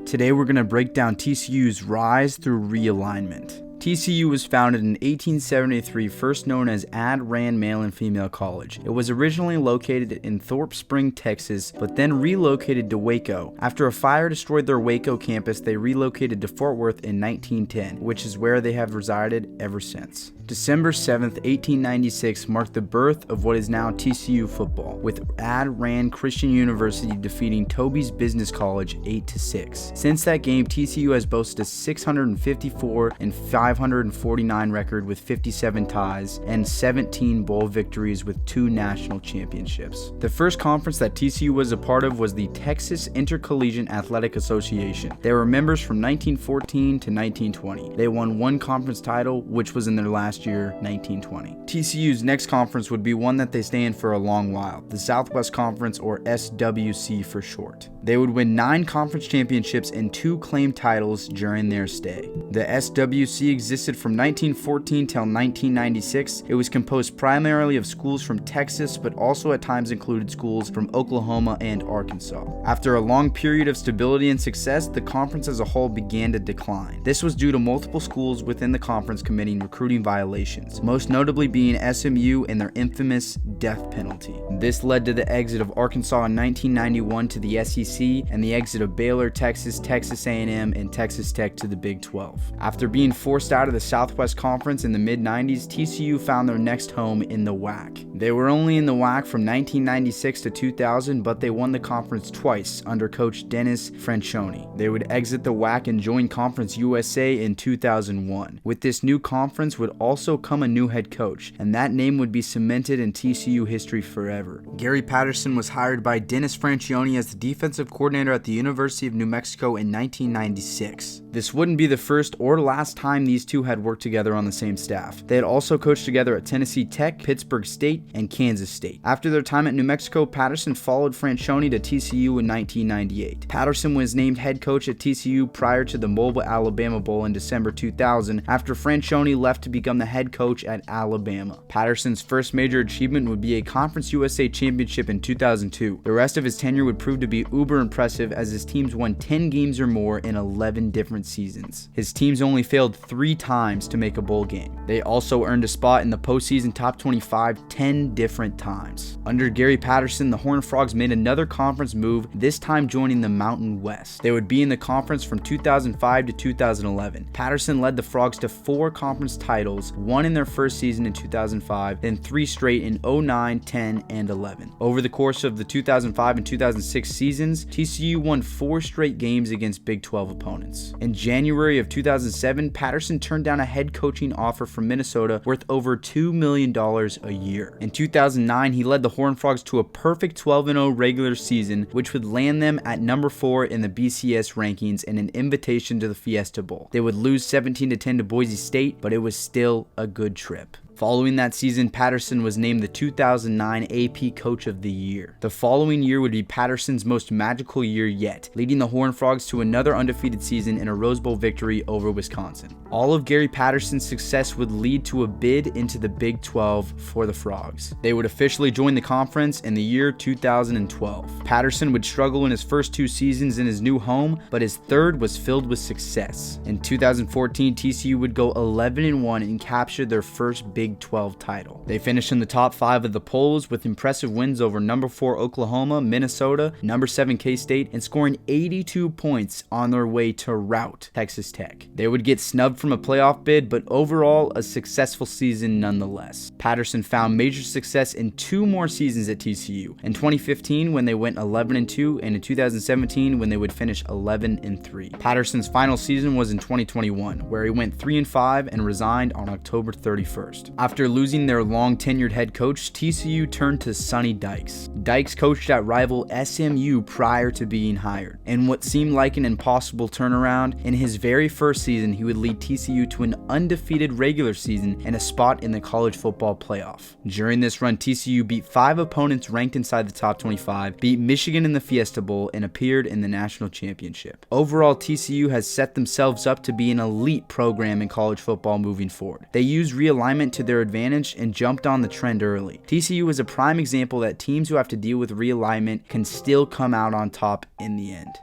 Today we're going to break down TCU's rise through realignment. TCU was founded in 1873, first known as Ad Rand Male and Female College. It was originally located in Thorpe Spring, Texas, but then relocated to Waco. After a fire destroyed their Waco campus, they relocated to Fort Worth in 1910, which is where they have resided ever since. December 7th, 1896 marked the birth of what is now TCU football, with Ad Rand Christian University defeating Toby's Business College 8-6. Since that game, TCU has boasted a 654 and 549 record with 57 ties and 17 bowl victories with 2 national championships. The first conference that TCU was a part of was the Texas Intercollegiate Athletic Association. They were members from 1914 to 1920. They won 1 conference title, which was in their last year, 1920. TCU's next conference would be one that they stay in for a long while, the Southwest Conference, or SWC for short. They would win 9 conference championships and 2 claimed titles during their stay. The SWC existed from 1914 till 1996. It was composed primarily of schools from Texas, but also at times included schools from Oklahoma and Arkansas. After a long period of stability and success, the conference as a whole began to decline. This was due to multiple schools within the conference committing recruiting violations, most notably being SMU and their infamous death penalty. This led to the exit of Arkansas in 1991 to the SEC and the exit of Baylor, Texas, Texas A&M, and Texas Tech to the Big 12. After being forced out of the Southwest Conference in the mid-90s, TCU found their next home in the WAC. They were only in the WAC from 1996 to 2000, but they won the conference twice under coach Dennis Franchione. They would exit the WAC and join Conference USA in 2001. With this new conference would also come a new head coach, and that name would be cemented in TCU history forever. Gary Patterson was hired by Dennis Franchione as the defensive coordinator at the University of New Mexico in 1996. This wouldn't be the first or last time these two had worked together on the same staff. They had also coached together at Tennessee Tech, Pittsburgh State, and Kansas State. After their time at New Mexico, Patterson followed Franchione to TCU in 1998. Patterson was named head coach at TCU prior to the Mobile, Alabama Bowl in December 2000 after Franchione left to become the head coach at Alabama. Patterson's first major achievement would be a Conference USA championship in 2002. The rest of his tenure would prove to be uber impressive as his teams won 10 games or more in 11 different seasons. His teams only failed 3 times to make a bowl game. They also earned a spot in the postseason top 25 10 different times. Under Gary Patterson, the Horned Frogs made another conference move, this time joining the Mountain West. They would be in the conference from 2005 to 2011. Patterson led the Frogs to 4 conference titles, 1 in their first season in 2005, then 3 straight in 09, 10, and 11. Over the course of the 2005 and 2006 seasons, TCU won 4 straight games against Big 12 opponents. In January of 2007, Patterson turned down a head coaching offer from Minnesota worth over $2 million a year. In 2009, he led the Horned Frogs to a perfect 12-0 regular season, which would land them at number 4 in the BCS rankings and an invitation to the Fiesta Bowl. They would lose 17-10 to Boise State, but it was still a good trip. Following that season, Patterson was named the 2009 AP Coach of the Year. The following year would be Patterson's most magical year yet, leading the Horned Frogs to another undefeated season in a Rose Bowl victory over Wisconsin. All of Gary Patterson's success would lead to a bid into the Big 12 for the Frogs. They would officially join the conference in the year 2012. Patterson would struggle in his first 2 seasons in his new home, but his third was filled with success. In 2014, TCU would go 11-1 and capture their first Big 12 title. They finished in the top 5 of the polls with impressive wins over number 4 Oklahoma, Minnesota, number 7 K-State, and scoring 82 points on their way to rout Texas Tech. They would get snubbed from a playoff bid, but overall a successful season nonetheless. Patterson found major success in 2 more seasons at TCU. In 2015 when they went 11-2 and in 2017 when they would finish 11-3. Patterson's final season was in 2021 where he went 3-5 and resigned on October 31st. After losing their long-tenured head coach, TCU turned to Sonny Dykes. Dykes coached at rival SMU prior to being hired. In what seemed like an impossible turnaround, in his very first season, he would lead TCU to an undefeated regular season and a spot in the college football playoff. During this run, TCU beat 5 opponents ranked inside the top 25, beat Michigan in the Fiesta Bowl, and appeared in the national championship. Overall, TCU has set themselves up to be an elite program in college football moving forward. They used realignment to their advantage and jumped on the trend early. TCU is a prime example that teams who have to deal with realignment can still come out on top in the end.